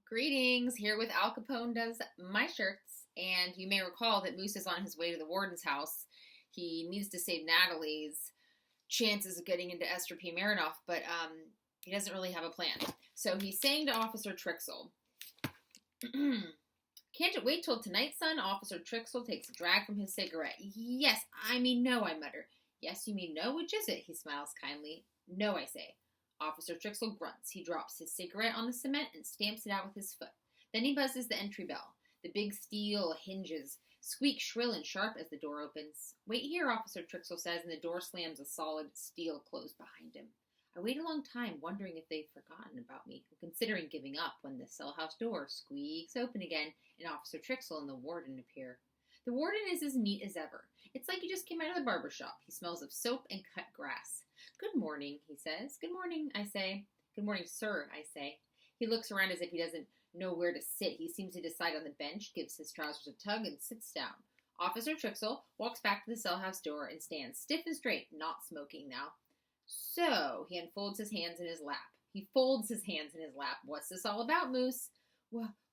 Greetings, here with Al Capone does my shirts, and you may recall that Moose is on his way to the warden's house. He needs to save Natalie's chances of getting into Esther P. Marinoff, but he doesn't really have a plan. So he's saying to Officer Trixel, "Can't it wait till tonight, son?" Officer Trixel takes a drag from his cigarette. "Yes, I mean no," I mutter. "Yes, you mean no? Which is it?" He smiles kindly. "No," I say. Officer Trixel grunts. He drops his cigarette on the cement and stamps it out with his foot. Then he buzzes the entry bell. The big steel hinges squeak shrill and sharp as the door opens. "Wait here," Officer Trixel says, and the door slams a solid steel close behind him. I wait a long time, wondering if they've forgotten about me, and considering giving up when the cell house door squeaks open again and Officer Trixel and the warden appear. The warden is as neat as ever. It's like he just came out of the barber shop. He smells of soap and cut grass. "Good morning," he says. "Good morning," I say. "Good morning, sir," I say. He looks around as if he doesn't know where to sit. He seems to decide on the bench, gives his trousers a tug, and sits down. Officer Trixel walks back to the cell house door and stands stiff and straight, not smoking now. "So," he unfolds his hands in his lap. He folds his hands in his lap. "What's this all about, Moose?"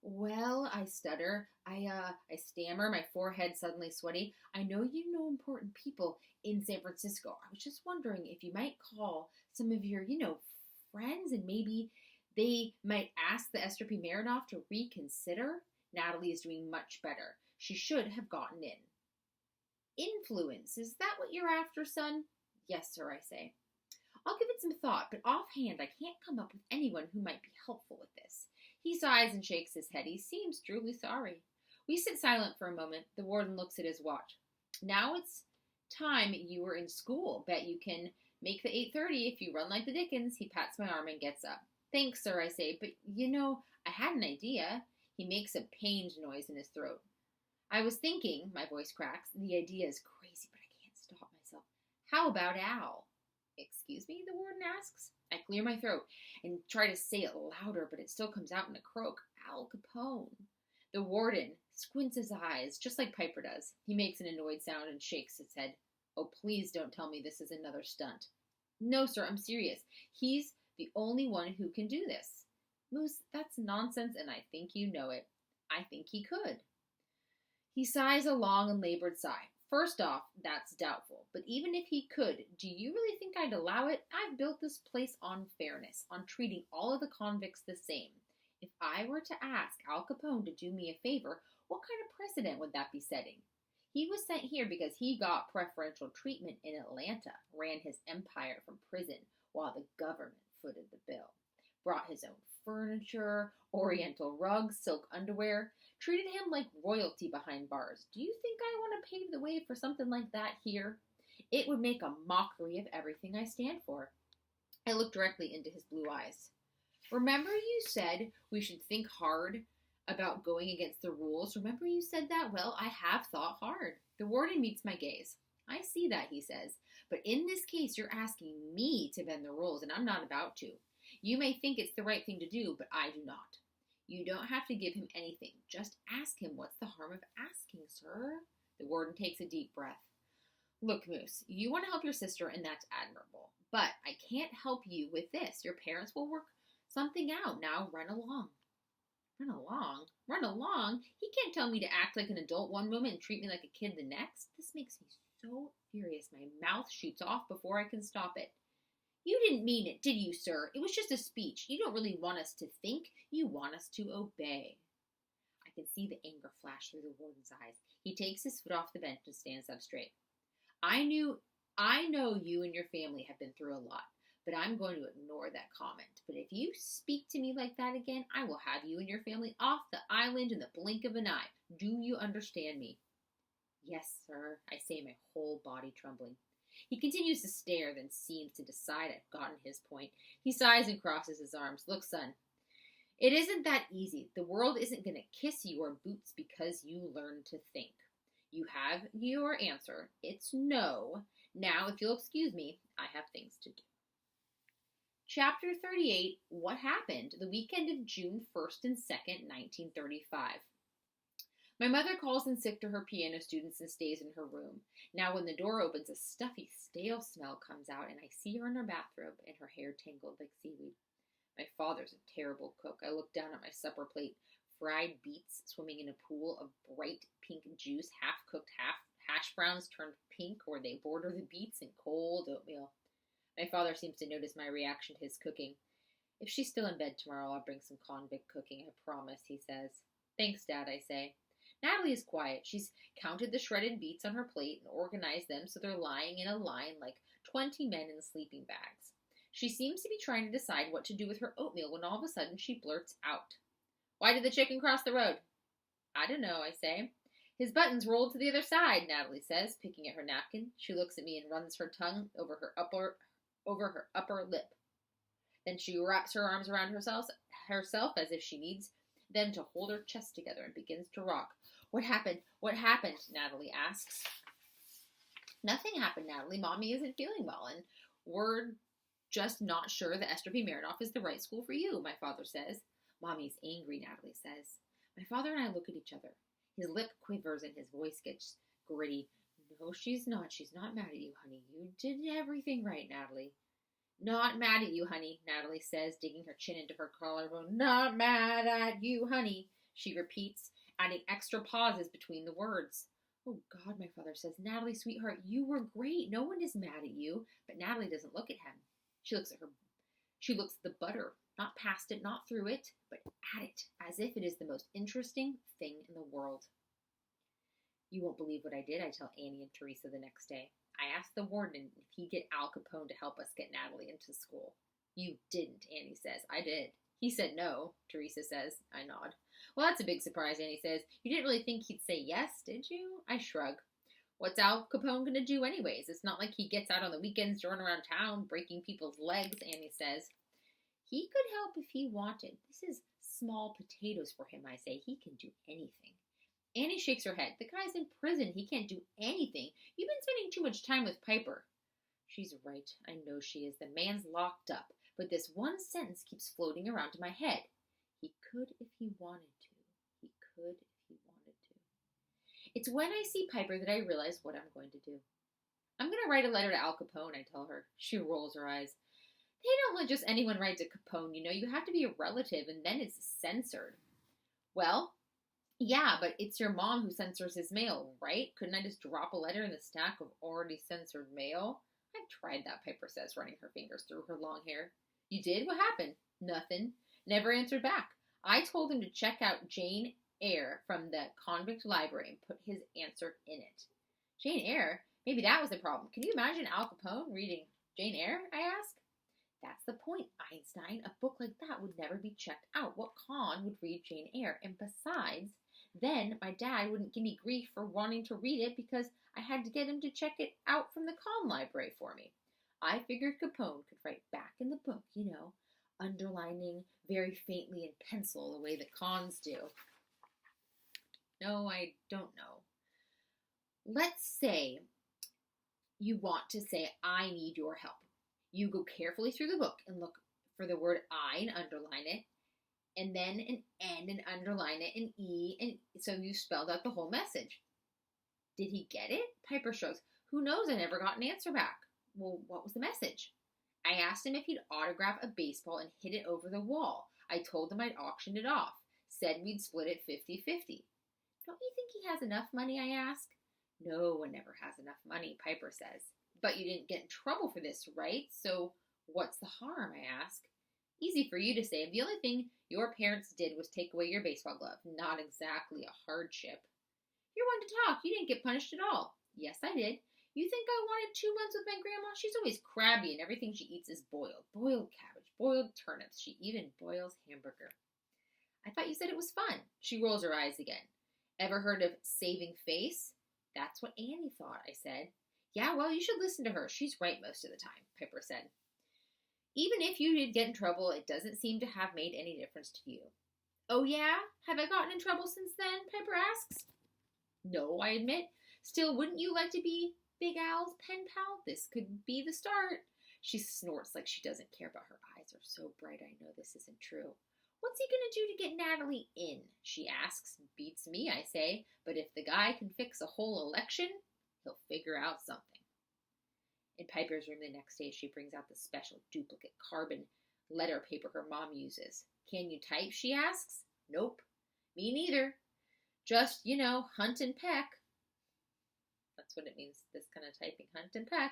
Well, I stutter. I stammer, my forehead suddenly sweaty. "I know you know important people in San Francisco. I was just wondering if you might call some of your, friends, and maybe they might ask the Esther P. Marinoff to reconsider. Natalie is doing much better. She should have gotten in." "Influence, is that what you're after, son?" "Yes, sir," I say. "I'll give it some thought, but offhand I can't come up with anyone who might be helpful with this." He sighs and shakes his head. He seems truly sorry. We sit silent for a moment. The warden looks at his watch. "Now it's time you were in school. Bet you can make the 8:30 if you run like the dickens." He pats my arm and gets up. "Thanks, sir," I say, "but I had an idea." He makes a pained noise in his throat. "I was thinking," my voice cracks. The idea is crazy, but I can't stop myself. "How about Al?" "Excuse me?" the warden asks. I clear my throat and try to say it louder, but it still comes out in a croak. "Al Capone." The warden squints his eyes, just like Piper does. He makes an annoyed sound and shakes his head. "Oh, please don't tell me this is another stunt." "No, sir, I'm serious. He's the only one who can do this." "Moose, that's nonsense, and I think you know it." "I think he could." He sighs a long and labored sigh. "First off, that's doubtful. But even if he could, do you really think I'd allow it? I've built this place on fairness, on treating all of the convicts the same. If I were to ask Al Capone to do me a favor, what kind of precedent would that be setting? He was sent here because he got preferential treatment in Atlanta, ran his empire from prison while the government footed the bill, brought his own furniture, oriental rugs, silk underwear, treated him like royalty behind bars. Do you think I want to pave the way for something like that here? It would make a mockery of everything I stand for." I look directly into his blue eyes. "Remember you said we should think hard about going against the rules? Remember you said that? Well, I have thought hard." The warden meets my gaze. "I see that," he says. "But in this case, you're asking me to bend the rules, and I'm not about to. You may think it's the right thing to do, but I do not. You don't have to give him anything. Just ask him. What's the harm of asking, sir?" The warden takes a deep breath. "Look, Moose, you want to help your sister, and that's admirable. But I can't help you with this. Your parents will work something out. Now run along." "Run along? Run along? He can't tell me to act like an adult one moment and treat me like a kid the next. This makes me so furious. My mouth shoots off before I can stop it. "You didn't mean it, did you, sir? It was just a speech. You don't really want us to think. You want us to obey." I can see the anger flash through the warden's eyes. He takes his foot off the bench and stands up straight. I know you and your family have been through a lot, but I'm going to ignore that comment. But if you speak to me like that again, I will have you and your family off the island in the blink of an eye. Do you understand me?" "Yes, sir," I say, my whole body trembling. He continues to stare, then seems to decide I've gotten his point. He sighs and crosses his arms. "Look, son, it isn't that easy. The world isn't going to kiss your boots because you learn to think. You have your answer. It's no. Now, if you'll excuse me, I have things to do." Chapter 38, What Happened the Weekend of June 1st and 2nd, 1935. My mother calls in sick to her piano students and stays in her room. Now when the door opens, a stuffy, stale smell comes out, and I see her in her bathrobe and her hair tangled like seaweed. My father's a terrible cook. I look down at my supper plate. Fried beets swimming in a pool of bright pink juice, half cooked, half hash browns turned pink where they border the beets, and cold oatmeal. My father seems to notice my reaction to his cooking. If she's still in bed tomorrow, I'll bring some convict cooking, I promise, he says. Thanks, Dad, I say. Natalie is quiet. She's counted the shredded beets on her plate and organized them so they're lying in a line like 20 men in sleeping bags. She seems to be trying to decide what to do with her oatmeal when all of a sudden she blurts out, Why did the chicken cross the road? I don't know, I say. His buttons rolled to the other side, Natalie says, picking at her napkin. She looks at me and runs her tongue over her upper lip. Then she wraps her arms around herself as if she needs them to hold her chest together and begins to rock. What happened? What happened? Natalie asks. Nothing happened, Natalie. Mommy isn't feeling well, and we're just not sure that Esther P. Marinoff is the right school for you, my father says. Mommy's angry, Natalie says. My father and I look at each other. His lip quivers and his voice gets gritty. No, she's not. She's not mad at you, honey. You did everything right, Natalie. Not mad at you, honey, Natalie says, digging her chin into her collarbone. Not mad at you, honey, she repeats, adding extra pauses between the words. Oh, God, my father says. Natalie, sweetheart, you were great. No one is mad at you. But Natalie doesn't look at him. She looks at the butter, not past it, not through it, but at it, as if it is the most interesting thing in the world. You won't believe what I did, I tell Annie and Teresa the next day. I asked the warden if he'd get Al Capone to help us get Natalie into school. You didn't, Annie says. I did. He said no, Teresa says. I nod. Well, that's a big surprise, Annie says. You didn't really think he'd say yes, did you? I shrug. What's Al Capone going to do anyways? It's not like he gets out on the weekends to run around town breaking people's legs, Annie says. He could help if he wanted. This is small potatoes for him, I say. He can do anything. Annie shakes her head. The guy's in prison. He can't do anything. You've been spending too much time with Piper. She's right. I know she is. The man's locked up. But this one sentence keeps floating around in my head. He could if he wanted to. He could if he wanted to. It's when I see Piper that I realize what I'm going to do. I'm going to write a letter to Al Capone, I tell her. She rolls her eyes. They don't let just anyone write to Capone, you know. You have to be a relative, and then it's censored. Well, yeah, but it's your mom who censors his mail, right? Couldn't I just drop a letter in the stack of already censored mail? I've tried that, Piper says, running her fingers through her long hair. You did? What happened? Nothing. Never answered back. I told him to check out Jane Eyre from the convict library and put his answer in it. Jane Eyre? Maybe that was the problem. Can you imagine Al Capone reading Jane Eyre, I ask? That's the point, Einstein. A book like that would never be checked out. What con would read Jane Eyre? And besides, then my dad wouldn't give me grief for wanting to read it because I had to get him to check it out from the con library for me. I figured Capone could write back in the book, you know, underlining very faintly in pencil the way the cons do. No, I don't know. Let's say you want to say, I need your help. You go carefully through the book and look for the word I and underline it, and then an N and underline it, an E, and so you spelled out the whole message. Did he get it? Piper shrugs. Who knows? I never got an answer back. Well, what was the message? I asked him if he'd autograph a baseball and hit it over the wall. I told him I'd auctioned it off. Said we'd split it 50-50. Don't you think he has enough money, I ask? No one never has enough money, Piper says. But you didn't get in trouble for this, right? So what's the harm, I ask? Easy for you to say. The only thing your parents did was take away your baseball glove. Not exactly a hardship. You're one to talk. You didn't get punished at all. Yes, I did. You think I wanted 2 months with my grandma? She's always crabby and everything she eats is boiled. Boiled cabbage, boiled turnips. She even boils hamburger. I thought you said it was fun. She rolls her eyes again. Ever heard of saving face? That's what Annie thought, I said. Yeah, well, you should listen to her. She's right most of the time, Piper said. Even if you did get in trouble, it doesn't seem to have made any difference to you. Oh, yeah? Have I gotten in trouble since then? Piper asks. No, I admit. Still, wouldn't you like to be Big Al's pen pal? This could be the start. She snorts like she doesn't care, but her eyes are so bright I know this isn't true. What's he going to do to get Natalie in? She asks. Beats me, I say. But if the guy can fix a whole election, he'll figure out something. In Piper's room the next day, she brings out the special duplicate carbon Letter paper her mom uses. Can you type, she asks. Nope. Me neither. Just, hunt and peck. That's what it means, this kind of typing, hunt and peck.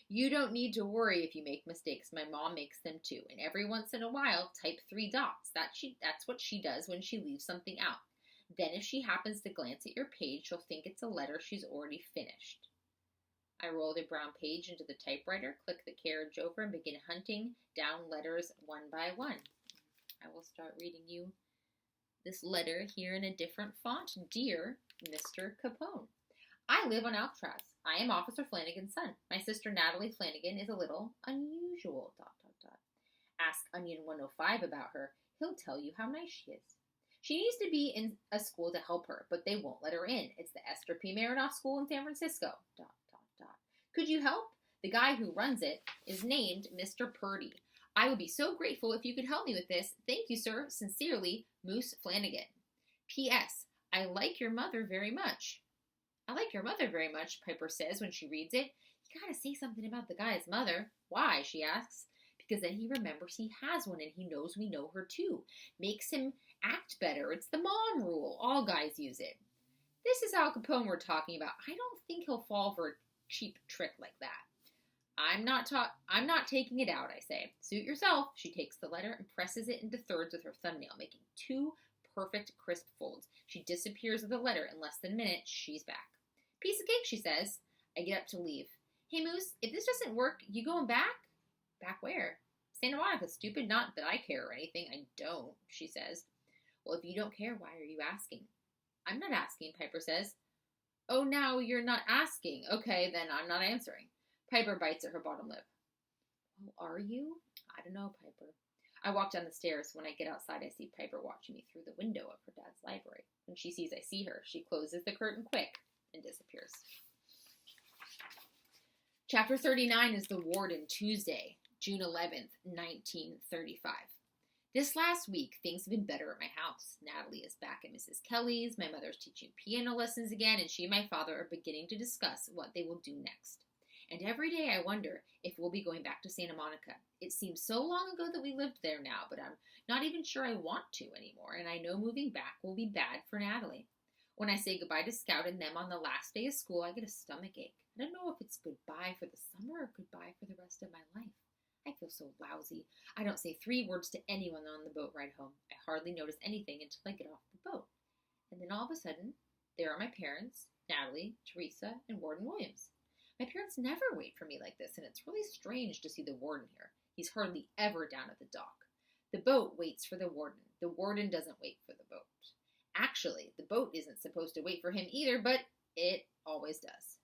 You don't need to worry if you make mistakes. My mom makes them too. And every once in a while, type 3 dots. That's what she does when she leaves something out. Then if she happens to glance at your page, she'll think it's a letter she's already finished. I roll the brown page into the typewriter, click the carriage over, and begin hunting down letters one by one. I will start reading you this letter here in a different font. Dear Mr. Capone, I live on Alcatraz. I am Officer Flanagan's son. My sister Natalie Flanagan is a little unusual, ... Ask Onion 105 about her. He'll tell you how nice she is. She needs to be in a school to help her, but they won't let her in. It's the Esther P. Marinoff School in San Francisco, ... Could you help? The guy who runs it is named Mr. Purdy. I would be so grateful if you could help me with this. Thank you, sir. Sincerely, Moose Flanagan. P.S. I like your mother very much. I like your mother very much, Piper says when she reads it. You gotta say something about the guy's mother. Why, she asks. Because then he remembers he has one and he knows we know her too. Makes him act better. It's the mom rule. All guys use it. This is Al Capone we're talking about. I don't think he'll fall for a cheap trick like that. I'm not taking it out, I say. Suit yourself. She takes the letter and presses it into thirds with her thumbnail, making 2 perfect, crisp folds. She disappears with the letter. In less than a minute, she's back. Piece of cake, she says. I get up to leave. Hey, Moose, if this doesn't work, you going back? Back where? Santa Monica, stupid. Not that I care or anything. I don't, she says. Well, if you don't care, why are you asking? I'm not asking, Piper says. Oh, now you're not asking. Okay, then I'm not answering. Piper bites at her bottom lip. Well, are you? I don't know, Piper. I walk down the stairs. When I get outside, I see Piper watching me through the window of her dad's library. When she sees I see her, she closes the curtain quick and disappears. Chapter 39 is The Warden, Tuesday, June 11th, 1935. This last week, things have been better at my house. Natalie is back at Mrs. Kelly's. My mother's teaching piano lessons again, and she and my father are beginning to discuss what they will do next. And every day I wonder if we'll be going back to Santa Monica. It seems so long ago that we lived there now, but I'm not even sure I want to anymore, and I know moving back will be bad for Natalie. When I say goodbye to Scout and them on the last day of school, I get a stomach ache. I don't know if it's goodbye for the summer or goodbye for the rest of my life. I feel so lousy. I don't say 3 words to anyone on the boat ride home. I hardly notice anything until I get off the boat. And then all of a sudden, there are my parents, Natalie, Teresa, and Warden Williams. My parents never wait for me like this, and it's really strange to see the warden here. He's hardly ever down at the dock. The boat waits for the warden. The warden doesn't wait for the boat. Actually, the boat isn't supposed to wait for him either, but it always does.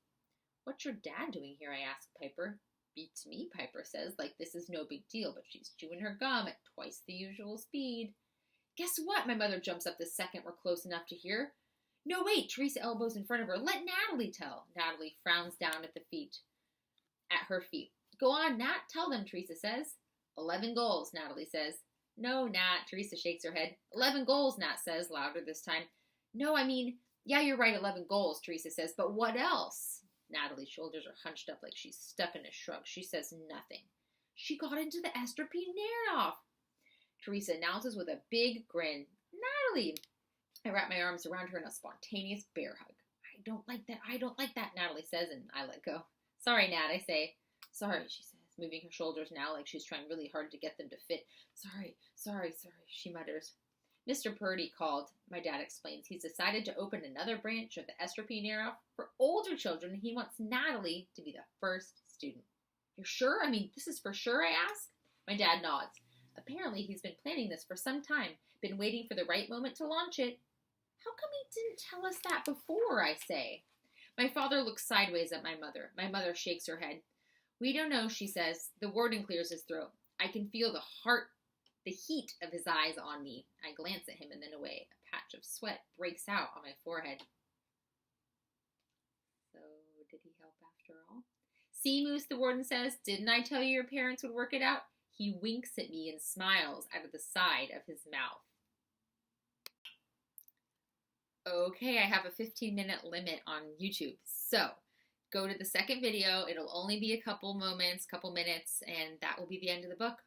What's your dad doing here, I ask Piper. Beats me, Piper says, like this is no big deal, but she's chewing her gum at twice the usual speed. Guess what? My mother jumps up the second we're close enough to hear. No, wait, Teresa elbows in front of her. Let Natalie tell. Natalie frowns down at her feet. Go on, Nat, tell them, Teresa says. 11 goals, Natalie says. No, Nat, Teresa shakes her head. 11 goals, Nat says, louder this time. No, I mean, yeah, you're right, 11 goals, Teresa says, but what else? Natalie's shoulders are hunched up like she's stuck in a shrug. She says nothing. She got into the Esther P. Marinoff. Teresa announces with a big grin. Natalie! I wrap my arms around her in a spontaneous bear hug. I don't like that, Natalie says, and I let go. Sorry, Nat, I say. Sorry, she says, moving her shoulders now like she's trying really hard to get them to fit. Sorry, she mutters. Mr. Purdy called, my dad explains. He's decided to open another branch of the Esther P. Marinoff for older children, and he wants Natalie to be the first student. You're sure? I mean, this is for sure, I ask? My dad nods. Apparently, he's been planning this for some time, been waiting for the right moment to launch it. How come he didn't tell us that before, I say? My father looks sideways at my mother. My mother shakes her head. We don't know, she says. The warden clears his throat. I can feel the heat of his eyes on me. I glance at him and then away. A patch of sweat breaks out on my forehead. So, did he help after all? See, Moose, the warden says, didn't I tell you your parents would work it out? He winks at me and smiles out of the side of his mouth. Okay, I have a 15-minute limit on YouTube. So, go to the second video. It'll only be a couple minutes, and that will be the end of the book.